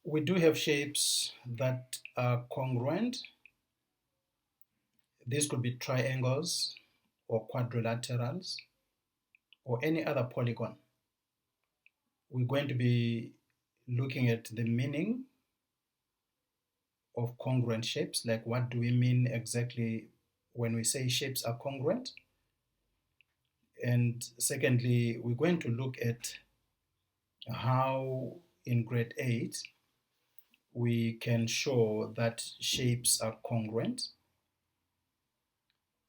We do have shapes that are congruent. These could be triangles or quadrilaterals or any other polygon. We're going to be looking at the meaning of congruent shapes, like what do we mean exactly when we say shapes are congruent. And secondly, we're going to look at how in grade 8 we can show that shapes are congruent.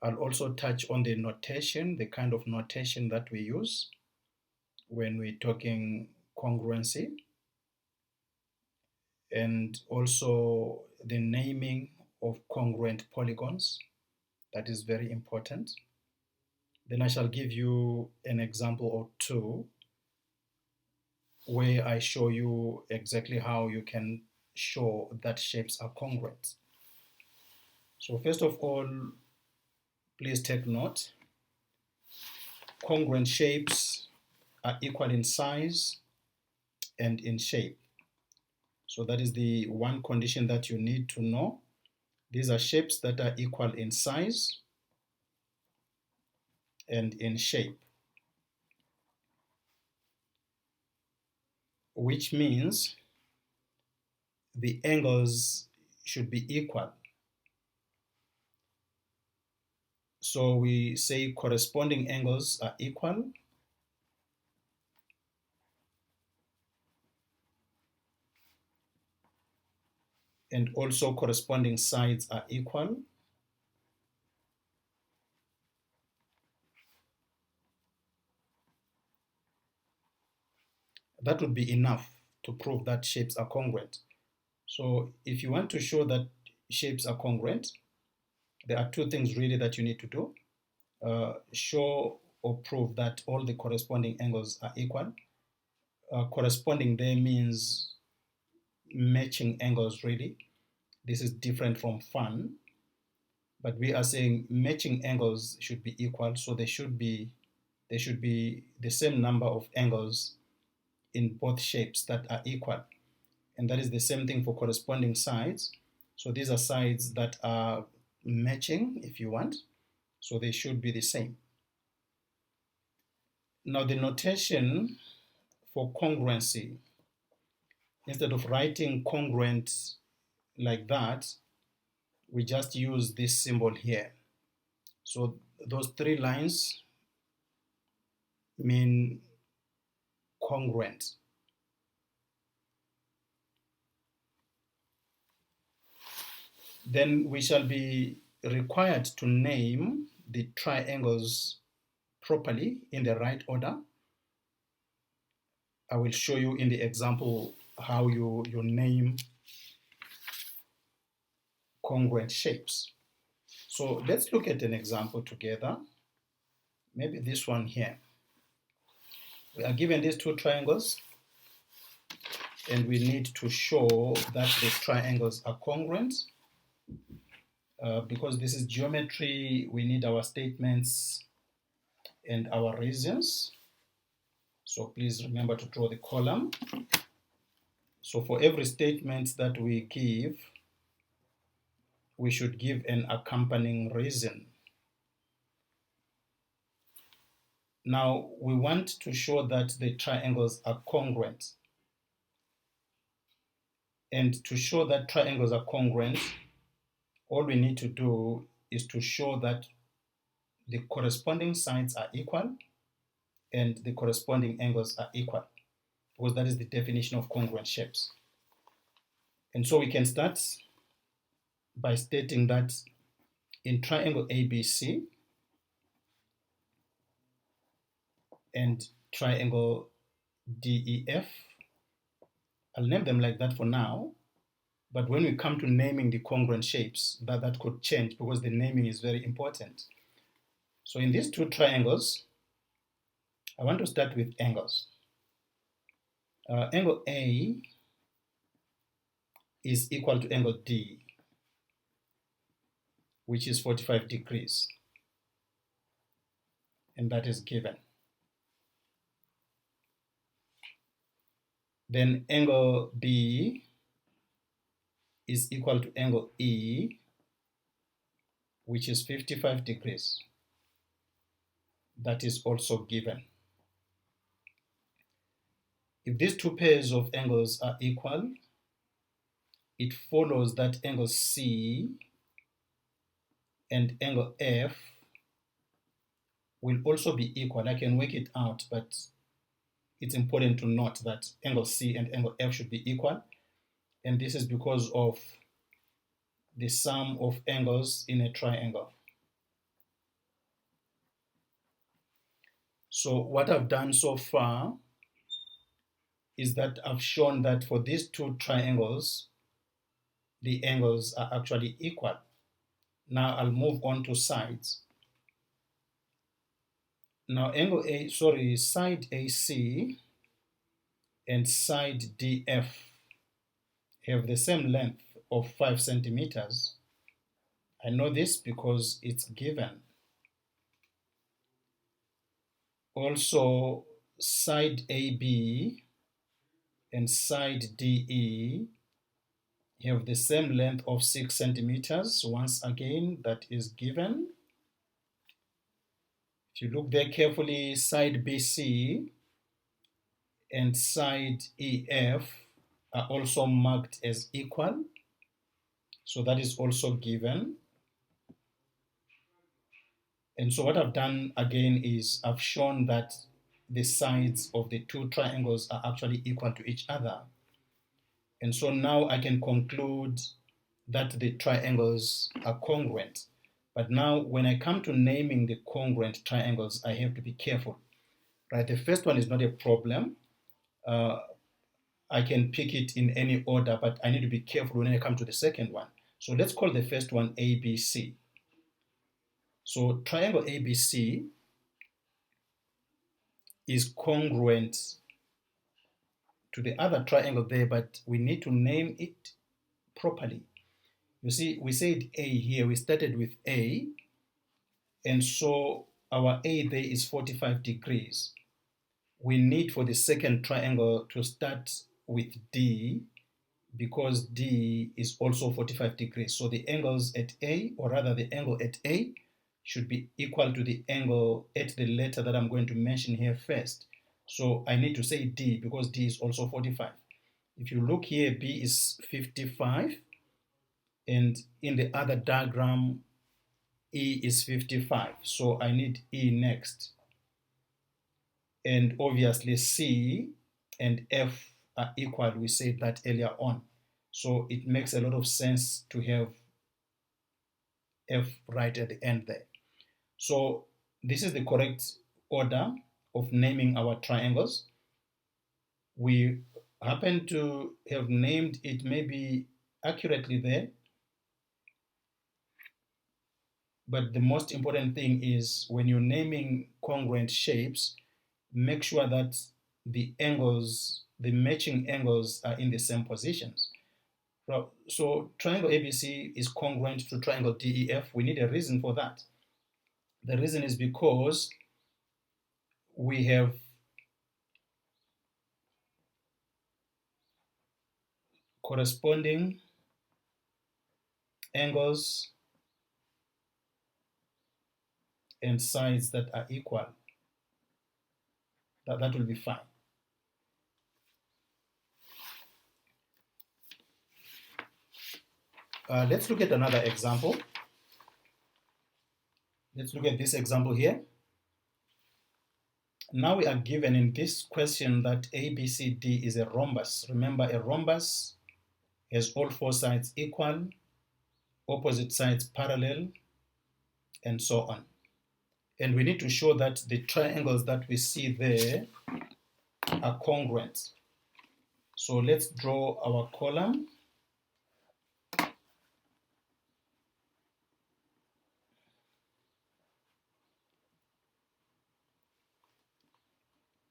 I'll also touch on the notation, the kind of notation that we use when we're talking congruency, and also the naming of congruent polygons. That is very important. Then I shall give you an example or two where I show you exactly how you can show that shapes are congruent. So first of all, please take note. Congruent shapes are equal in size and in shape. So that is the one condition that you need to know. These are shapes that are equal in size and in shape, which means the angles should be equal. So we say corresponding angles are equal, and also corresponding sides are equal. That would be enough to prove that shapes are congruent. So if you want to show that shapes are congruent, there are two things really that you need to do. Show or prove that all the corresponding angles are equal. Corresponding there means matching angles really. This is different from fun, but we are saying matching angles should be equal, so there should be the same number of angles in both shapes that are equal. And that is the same thing for corresponding sides. So these are sides that are matching, if you want, so they should be the same. Now the notation for congruency, instead of writing congruent like that, we just use this symbol here. So those three lines mean congruent. Then we shall be required to name the triangles properly in the right order. I will show you in the example how you name congruent shapes. So let's look at an example together. Maybe this one here. We are given these two triangles, and we need to show that the triangles are congruent. Because this is geometry, we need our statements and our reasons. So please remember to draw the column. So for every statement that we give, we should give an accompanying reason. Now we want to show that the triangles are congruent. And to show that triangles are congruent, all we need to do is to show that the corresponding sides are equal and the corresponding angles are equal, because that is the definition of congruent shapes. And so we can start by stating that in triangle ABC and triangle DEF, I'll name them like that for now, but when we come to naming the congruent shapes, that could change because the naming is very important. So in these two triangles, I want to start with angles. Angle A is equal to angle D, which is 45 degrees, and that is given. Then angle B is equal to angle E, which is 55 degrees. That is also given. If these two pairs of angles are equal, it follows that angle C and angle F will also be equal. I can work it out, but it's important to note that angle C and angle F should be equal. And this is because of the sum of angles in a triangle. So what I've done so far is that I've shown that for these two triangles, the angles are actually equal. Now I'll move on to sides. Now side AC and side DF have the same length of 5 centimeters. I know this because it's given. Also, side AB and side DE have the same length of 6 centimeters. Once again, that is given. If you look there carefully, side BC and side EF are also marked as equal. So that is also given. And so what I've done again is I've shown that the sides of the two triangles are actually equal to each other. And so now I can conclude that the triangles are congruent. But now when I come to naming the congruent triangles, I have to be careful. Right? The first one is not a problem. I can pick it in any order, but I need to be careful when I come to the second one. So let's call the first one ABC. So triangle ABC is congruent to the other triangle there, but we need to name it properly. You see, we said A here, we started with A, and so our A there is 45 degrees. We need for the second triangle to start with D, because D is also 45 degrees. So the angles at A, or rather the angle at A, should be equal to the angle at the letter that I'm going to mention here first. So I need to say D because D is also 45. If you look here, B is 55, and in the other diagram, E is 55. So I need E next. And obviously C and F are equal. We said that earlier on. So it makes a lot of sense to have F right at the end there. So this is the correct order of naming our triangles. We happen to have named it maybe accurately there, but the most important thing is when you're naming congruent shapes, make sure that the angles, the matching angles, are in the same positions. So triangle ABC is congruent to triangle DEF. We need a reason for that. The reason is because we have corresponding angles and sides that are equal. That will be fine. Let's look at another example. Let's look at this example here. Now we are given in this question that ABCD is a rhombus. Remember, a rhombus has all four sides equal, opposite sides parallel, and so on. And we need to show that the triangles that we see there are congruent. So let's draw our column.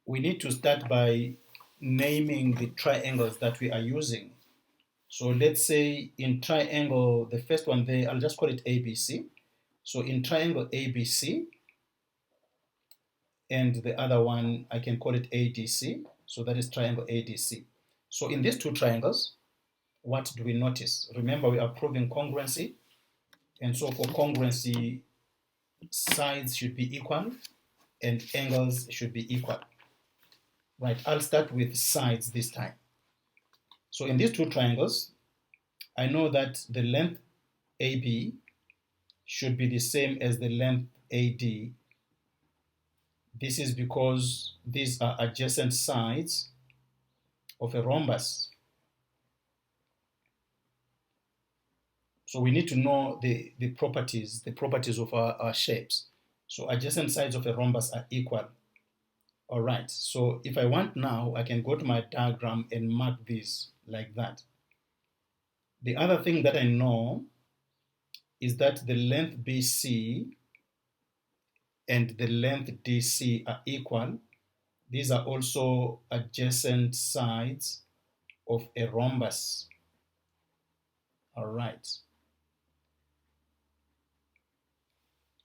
We need to start by naming the triangles that we are using. So let's say in triangle, the first one there, I'll just call it ABC. So in triangle ABC, and the other one, I can call it ADC. So that is triangle ADC. So in these two triangles, what do we notice? Remember, we are proving congruency, and so for congruency, sides should be equal and angles should be equal. Right, I'll start with sides this time. So in these two triangles, I know that the length AB should be the same as the length AD. This is because these are adjacent sides of a rhombus. So we need to know the properties of our shapes. So adjacent sides of a rhombus are equal. All right, so if I want now, I can go to my diagram and mark these like that. The other thing that I know is that the length BC and the length DC are equal. These are also adjacent sides of a rhombus. All right.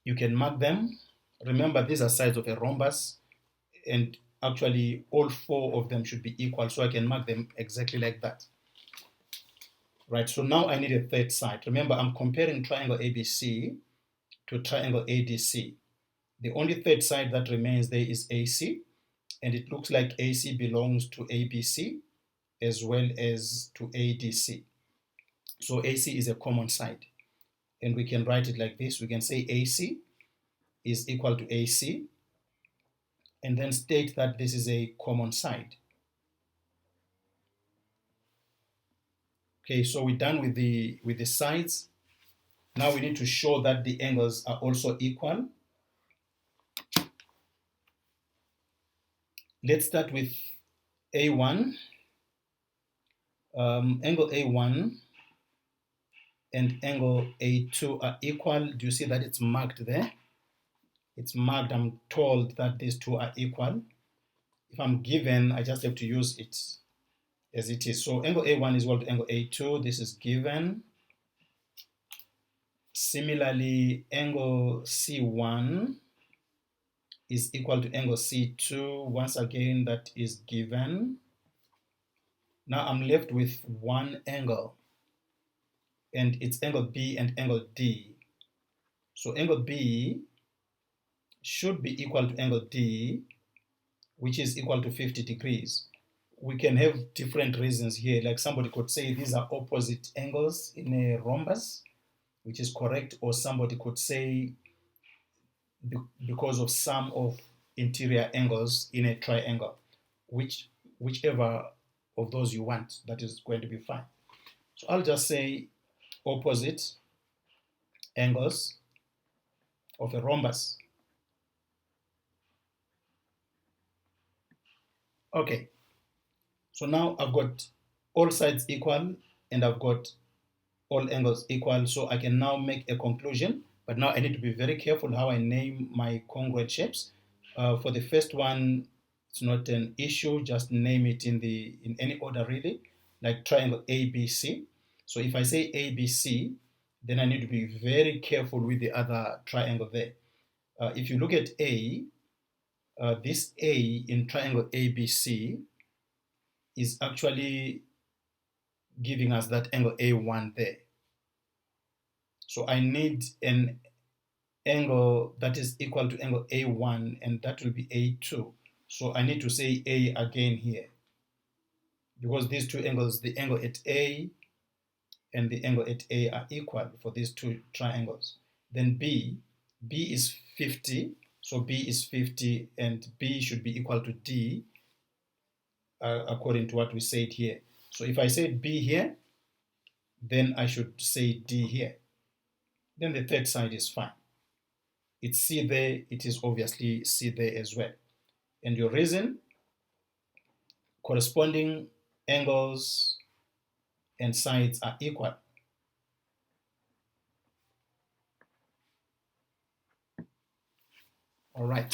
You can mark them. Remember, these are sides of a rhombus, and actually all four of them should be equal, so I can mark them exactly like that. Right, so now I need a third side. Remember, I'm comparing triangle ABC to triangle ADC. The only third side that remains there is AC, and it looks like AC belongs to ABC as well as to ADC. So AC is a common side, and we can write it like this. We can say AC is equal to AC, and then state that this is a common side. Okay, so we're done with the sides. Now we need to show that the angles are also equal. Let's start with A1. Angle A1 and angle A2 are equal. Do you see that it's marked there? It's marked. I'm told that these two are equal. If I'm given, I just have to use it as it is. So angle A1 is equal to angle A2. This is given. Similarly, angle C1 is equal to angle C2. Once again, that is given. Now I'm left with one angle, and it's angle B and angle D. So angle B should be equal to angle D, which is equal to 50 degrees. We can have different reasons here. Like somebody could say these are opposite angles in a rhombus, which is correct, or somebody could say because of sum of interior angles in a triangle, whichever of those you want, that is going to be fine. So I'll just say opposite angles of a rhombus. Okay, so now I've got all sides equal and I've got all angles equal, so I can now make a conclusion. But now I need to be very careful how I name my congruent shapes. For the first one, it's not an issue, just name it in any order really, like triangle ABC. So if I say ABC, then I need to be very careful with the other triangle there. If you look at A, this A in triangle ABC is actually giving us that angle A1 there. So I need an angle that is equal to angle A1, and that will be A2. So I need to say A again here, because these two angles, the angle at A and the angle at A, are equal for these two triangles. Then B is 50, so B is 50, and B should be equal to D, according to what we said here. So if I said B here, then I should say D here. Then the third side is fine. It's C there, it is obviously C there as well. And your reason, corresponding angles and sides are equal. All right.